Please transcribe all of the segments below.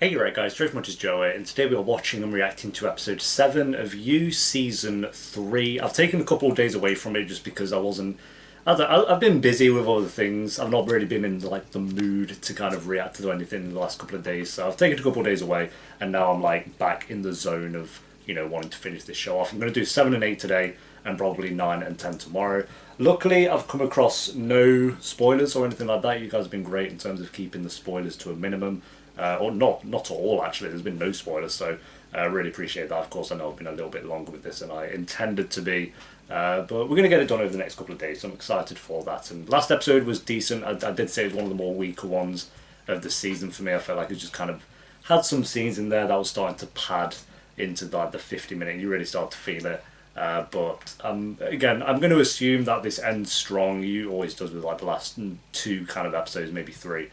Hey, right guys, Drove Much as Joe here, and today we are watching and reacting to episode 7 of You Season 3. I've taken a couple of days away from it just because I've been busy with other things. I've not really been in the mood to kind of react to anything in the last couple of days, so I've taken a couple of days away, and now I'm back in the zone of, wanting to finish this show off. I'm going to do 7 and 8 today, and probably 9 and 10 tomorrow. Luckily, I've come across no spoilers or anything like that. You guys have been great in terms of keeping the spoilers to a minimum. Or not at all, actually. There's been no spoilers, so I really appreciate that. Of course, I know I've been a little bit longer with this than I intended to be, but we're going to get it done over the next couple of days, so I'm excited for that. And last episode was decent. I did say it was one of the more weaker ones of the season for me. I felt like it just kind of had some scenes in there that was starting to pad into the 50-minute. You really start to feel it. But again, I'm going to assume that this ends strong. You always does with the last 2 kind of episodes, maybe 3.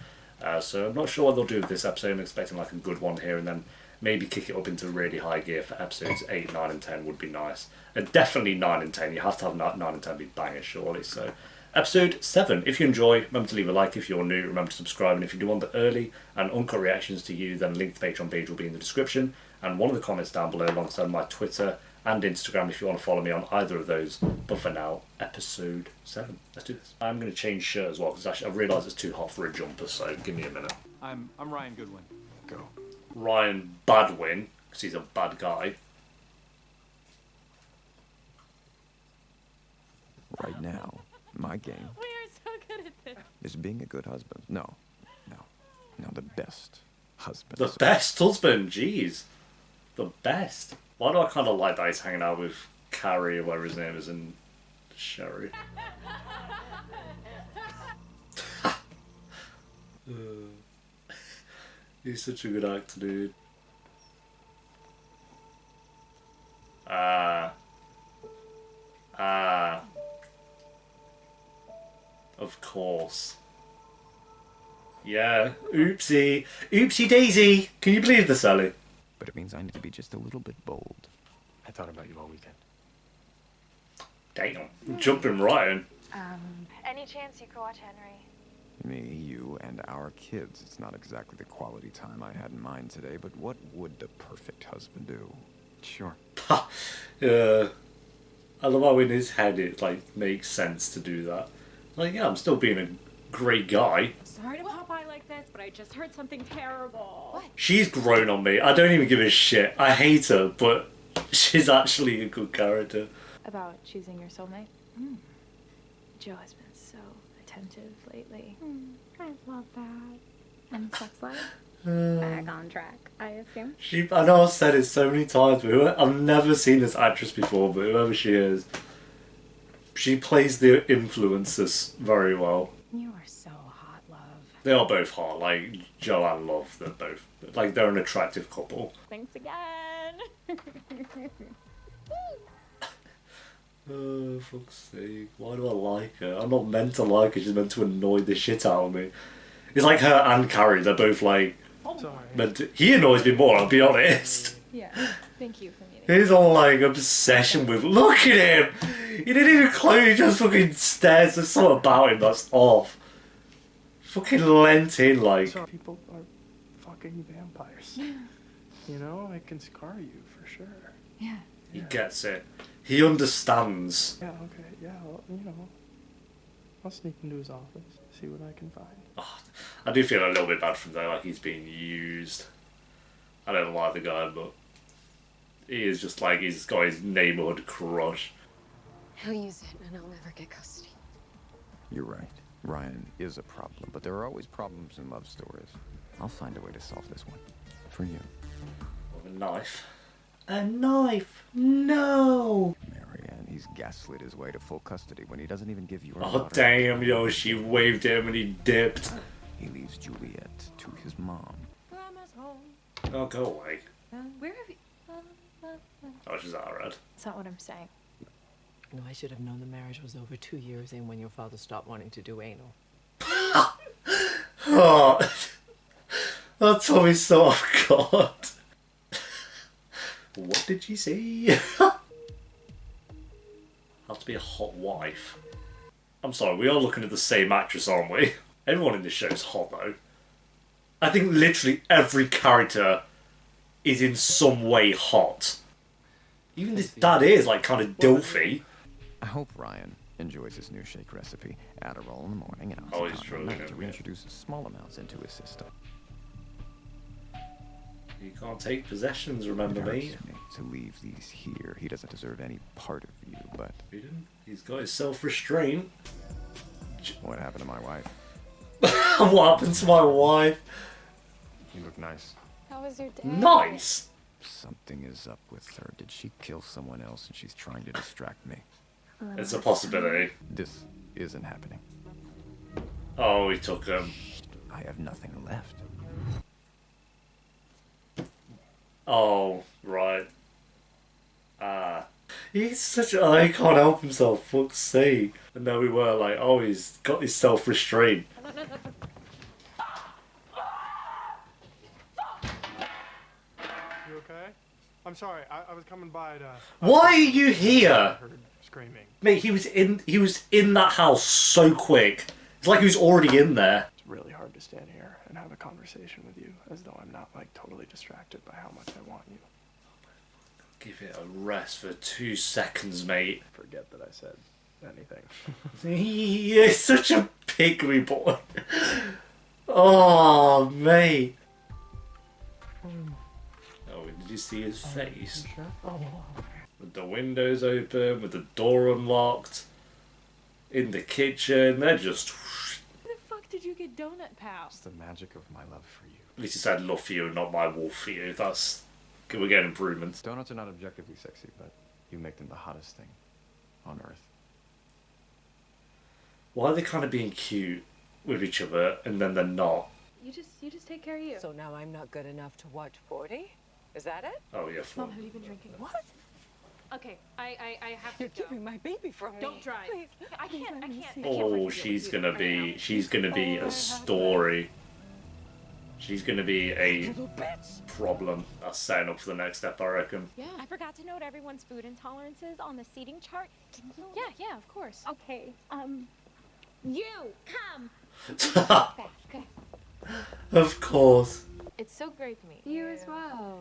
So I'm not sure what they'll do with this episode. I'm expecting a good one here, and then maybe kick it up into really high gear for episodes 8, 9 and 10 would be nice. Definitely 9 and 10. You have to have 9 and 10 be bangers, surely. So episode 7. If you enjoy, remember to leave a like. If you're new, remember to subscribe. And if you do want the early and uncut reactions to You, then link to the Patreon page will be in the description. And one of the comments down below alongside my Twitter and Instagram if you want to follow me on either of those. But for now, episode 7. Let's do this. I'm going to change shirt as well because actually I've realised it's too hot for a jumper, so give me a minute. I'm Ryan Goodwin. Go. Ryan Badwin, because he's a bad guy. Right now, my game We are so good at this. is being a good husband. No, the best husband. The best husband, jeez. The best. Why do I kind of like that he's hanging out with Carrie or whatever his name is and Sherry? He's such a good actor, dude. Of course. Yeah, oopsie. Oopsie daisy! Can you believe this, Ellie? But it means I need to be just a little bit bold. I thought about you all weekend. Damn, jumping right in. Any chance you could watch Henry? Me, you, and our kids. It's not exactly the quality time I had in mind today, but what would the perfect husband do? Sure. I love how in his head it makes sense to do that. Yeah, I'm still being a great guy. Sorry to pop by like this, but I just heard something terrible. What? She's grown on me. I don't even give a shit. I hate her, but she's actually a good character. About choosing your soulmate? Joe has been so attentive lately. I love that. And sex life? Back on track, I assume. I know I've said it so many times, but I've never seen this actress before, but whoever she is, she plays the influencers very well. You are so hot, love. They are both hot, Joe and Love, they're both, they're an attractive couple. Thanks again. Oh, fuck's sake, why do I like her? I'm not meant to like her, she's meant to annoy the shit out of me. It's like her and Carrie, they're both Sorry. he annoys me more, I'll be honest. Yeah, thank you for meeting. His whole obsession with, look at him! He didn't even close, he just fucking stares. There's something about him that's off. Fucking lent in Some people are fucking vampires. You know, it can scar you for sure. Yeah. He gets it. He understands. Yeah, okay, yeah, well, I'll sneak into his office, see what I can find. Oh, I do feel a little bit bad for him though, he's being used. I don't like the guy, but he is just he's got his neighborhood crush. He'll use it and I'll never get custody. You're right. Ryan is a problem, but there are always problems in love stories. I'll find a way to solve this one. For you. With a knife. A knife! No! Marianne, he's gaslit his way to full custody when he doesn't even give you a Oh daughter. damn, yo, she waved at him and he dipped. He leaves Juliet to his mom. Grandma's home. Oh, go away. Where have you? Oh, she's alright. That's not what I'm saying. No, I should have known the marriage was over 2 years in when your father stopped wanting to do anal. Oh, that took me so off guard. What did you say? Have to be a hot wife. I'm sorry, we are looking at the same actress, aren't we? Everyone in this show is hot, though. I think literally every character is in some way hot. Even his dad is like kind of dilfy. I hope Ryan enjoys his new shake recipe. Adderall in the morning and Oh, he's Oxycontin true, at night yeah. to reintroduce small amounts into his system. You can't take possessions, remember It me? hurts me to leave these here. He doesn't deserve any part of you, but He's got his self-restraint. what happened to my wife? What happened to my wife? You look nice. How was your day? Nice! Something is up with her. Did she kill someone else and she's trying to distract me? It's a possibility. This isn't happening. Oh, he took him. I have nothing left. Oh, right. He's such a... he can't help himself, fuck's sake. And then we were like, oh, he's got his self-restraint. You okay? I'm sorry. I was coming by to. Why are you here? Heard screaming. Mate, he was in that house so quick. It's like he was already in there. It's really hard to stand here and have a conversation with you as though I'm not like totally distracted by how much I want you. Give it a rest for 2 seconds, mate. Forget that I said anything. He is such a pygmy boy. Oh, mate. Oh, did you see his face? Sure. Oh. With the windows open, with the door unlocked, in the kitchen, they're just... Where the fuck did you get donut pals? It's the magic of my love for you. At least he said love for you and not my wolf for you. That's... we're getting improvements. Donuts are not objectively sexy, but you make them the hottest thing on earth. Why are they kind of being cute with each other and then they're not? You just take care of you. So now I'm not good enough to watch 40? Is that it? Oh, yeah, Mom, fun. have you been drinking? What? Okay, I have to You're go. keeping my baby from me. Don't drive. Please. I can't. Oh, she's gonna be a story. She's gonna be a Little bitch. problem. That's setting up for the next step, I reckon. Yeah. I forgot to note everyone's food intolerances on the seating chart. Can you? Yeah, of course. Okay. You come. Okay. Of course. It's so great to meet You as well.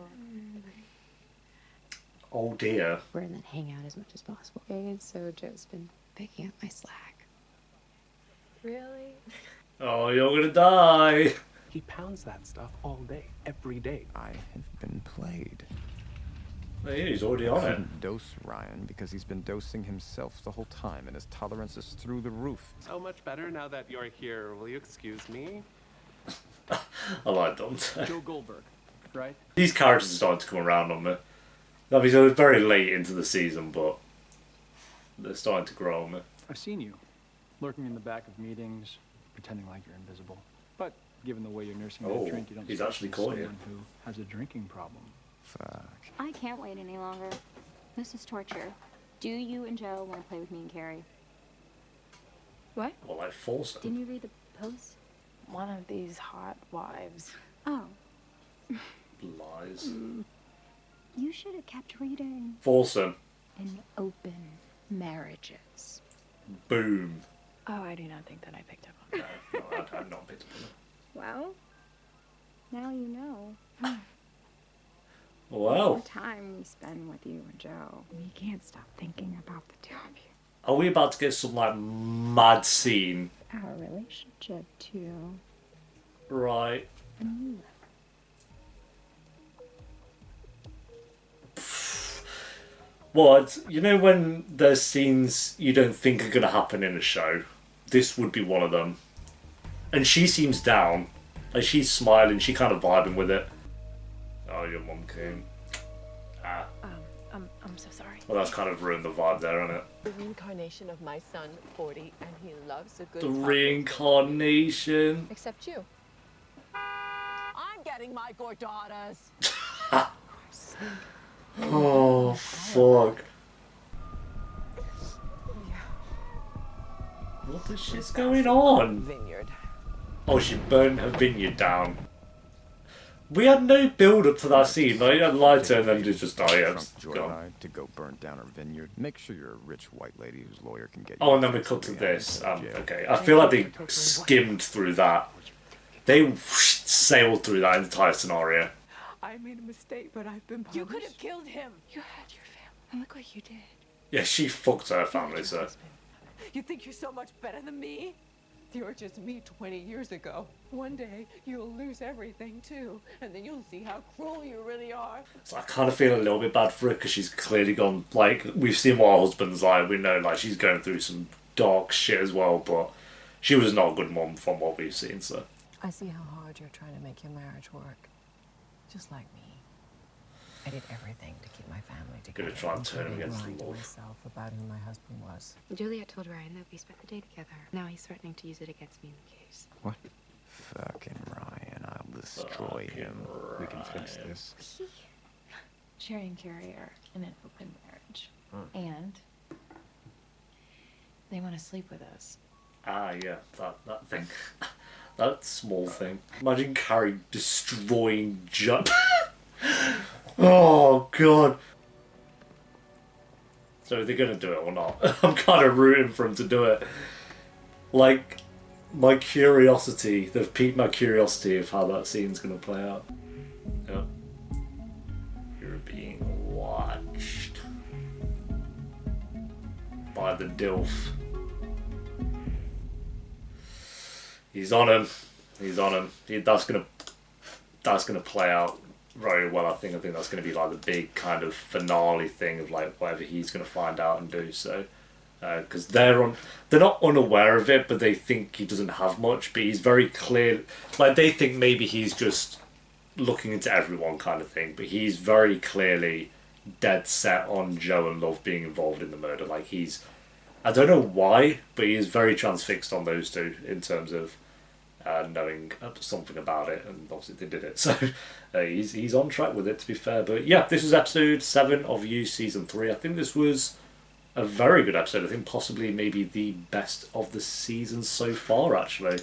Oh dear. We're gonna hang out as much as possible. Okay, so Joe's been picking up my slack. Really? Oh, you're gonna die. He pounds that stuff all day, every day. I have been played. Oh, yeah, he's already on it. Couldn't dose Ryan because he's been dosing himself the whole time and his tolerance is through the roof. So much better now that you're here. Will you excuse me? I like Dante. Joe Goldberg, right? These characters are starting to come around on me. I mean, it was very late into the season, but they're starting to grow on me. I've seen you, lurking in the back of meetings, pretending like you're invisible. But given the way you're nursing Oh, that drink, you don't he's strike actually me as caught you. someone who has a drinking problem. Fuck. I can't wait any longer. This is torture. Do you and Joe want to play with me and Carrie? What? Well, like FOURSOME. Didn't you read the post? One of these hot wives. Oh, Lies. you should have kept reading. FOURSOME. In open marriages. Boom. Oh, I do not think that I picked up on that. No, I'm not picked up on it. Well, now you know. Wow. The time we spend with you and Joe, we can't stop thinking about the two of you. Are we about to get some, like, mad scene? Our relationship, too. Right. And you. What? You know when there's scenes you don't think are going to happen in a show? This would be one of them. And she seems down. Like, she's smiling, she kind of vibing with it. Oh, your mum came. Ah. I'm so sorry. Well, that's kind of ruined the vibe there, hasn't it? The reincarnation of my son, 40, and he loves a good The time. reincarnation. Except you. I'm getting my gordadas. Oh, fuck. What the shit's going on? Vineyard. Oh, she burned her vineyard down. We had no build up to that scene. Like, I lied to her and then just, oh yeah, it's Drunk gone. joyride to go burn down her vineyard. Make sure you're a rich white lady whose lawyer can get you. Oh, and then we fixed cut to rehab this. instead of jail. Okay, I feel like they skimmed through that. They sailed through that entire scenario. I made a mistake, but I've been punished. You could have killed him. You had your family. And look what you did. Yeah, she fucked her family, so. You think you're so much better than me? You're just me 20 years ago. One day, you'll lose everything, too. And then you'll see how cruel you really are. So I kind of feel a little bit bad for her because she's clearly gone, like, we've seen what her husband's like. We know, like, she's going through some dark shit as well, but she was not a good mum from what we've seen, so. I see how hard you're trying to make your marriage work. Just like me. I did everything to keep my family together. Gonna try and turn him against the law. Myself about who my husband was. Juliet told Ryan that we spent the day together. Now he's threatening to use it against me in the case. What? Fucking Ryan, I'll destroy him. We can fix this. Sherry and Carrie are in an open marriage. And they want to sleep with us. Ah, yeah, that thing. That small thing. Imagine Carrie destroying Joe. Oh, God. So are they going to do it or not? I'm kind of rooting for him to do it. Like, my curiosity, they've piqued my curiosity of how that scene's going to play out. Yep. You're being watched by the DILF. He's on him. He's on him. That's gonna play out very well. I think that's gonna be like the big kind of finale thing of like whatever he's gonna find out and do. So, because they're not unaware of it, but they think he doesn't have much. But he's very clear. Like they think maybe he's just looking into everyone kind of thing. But he's very clearly dead set on Joe and Love being involved in the murder. Like he's. I don't know why, but he is very transfixed on those two in terms of knowing something about it, and obviously they did it. So he's on track with it, to be fair. But yeah, this was episode 7 of You Season 3. I think this was a very good episode. I think possibly maybe the best of the season so far, actually.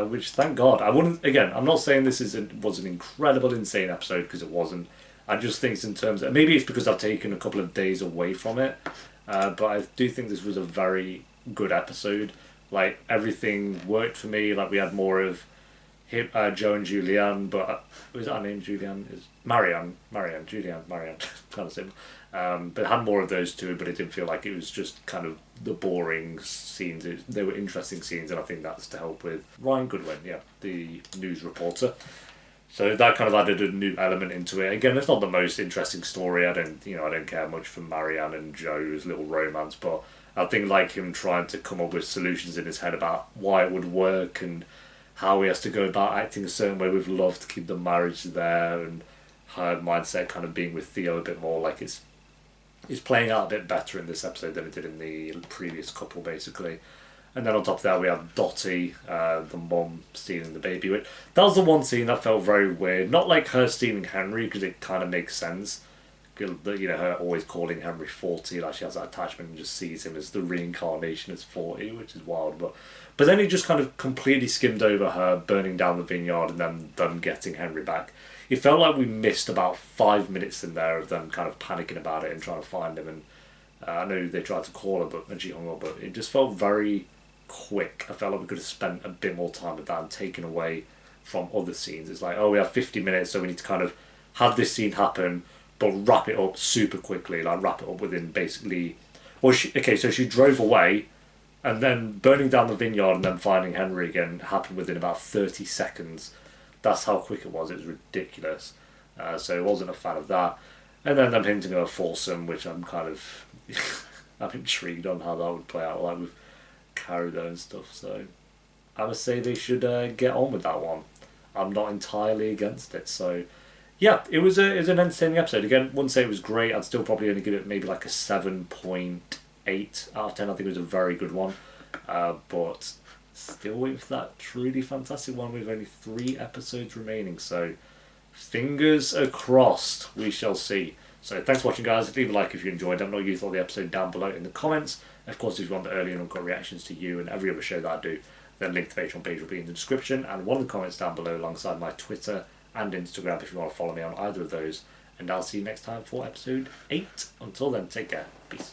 Which, thank God. I'm not saying this was an incredible, insane episode, because it wasn't. I just think it's in terms of, maybe it's because I've taken a couple of days away from it. But I do think this was a very good episode. Like, everything worked for me. Like, we had more of him, Joe and Julianne, but was that her name? Julianne? Is Marianne, Julianne, Marianne, kind of simple. But it had more of those two, but it didn't feel like it was just kind of the boring scenes. They were interesting scenes, and I think that's to help with Ryan Goodwin, the news reporter. So that kind of added a new element into it. Again, it's not the most interesting story. I don't care much for Marianne and Joe's little romance, but I think like him trying to come up with solutions in his head about why it would work and how he has to go about acting a certain way with Love to keep the marriage there, and her mindset kind of being with Theo a bit more. Like it's playing out a bit better in this episode than it did in the previous couple, basically. And then on top of that, we have Dottie, the mum, stealing the baby. That was the one scene that felt very weird. Not like her stealing Henry, because it kind of makes sense. You know, her always calling Henry 40, like she has that attachment and just sees him as the reincarnation as 40, which is wild. But then he just kind of completely skimmed over her burning down the vineyard and then them getting Henry back. It felt like we missed about 5 minutes in there of them kind of panicking about it and trying to find him. And I know they tried to call her, and she hung up, but it just felt very quick. I felt like we could have spent a bit more time with that and taken away from other scenes. It's like, oh, we have 50 minutes, so we need to kind of have this scene happen, but wrap it up super quickly, like wrap it up within basically... Well, so she drove away, and then burning down the vineyard and then finding Henry again happened within about 30 seconds. That's how quick it was. It was ridiculous. So I wasn't a fan of that. And then them hinting at a foursome, which I'm kind of... I'm intrigued on how that would play out, like with Carrie there and stuff. So I would say they should get on with that one. I'm not entirely against it. So yeah, it was an entertaining episode. Again, wouldn't say it was great. I'd still probably only give it maybe like a 7.8 out of 10. I think it was a very good one. But still waiting for that truly fantastic one with only 3 episodes remaining. So fingers are crossed. We shall see. So thanks for watching, guys. Leave a like if you enjoyed. Let me know what you thought of the episode down below in the comments. Of course, if you want the early and uncut reactions to you and every other show that I do, then link to the Patreon page will be in the description, and one of the comments down below alongside my Twitter and Instagram if you want to follow me on either of those. And I'll see you next time for episode 8. Until then, take care. Peace.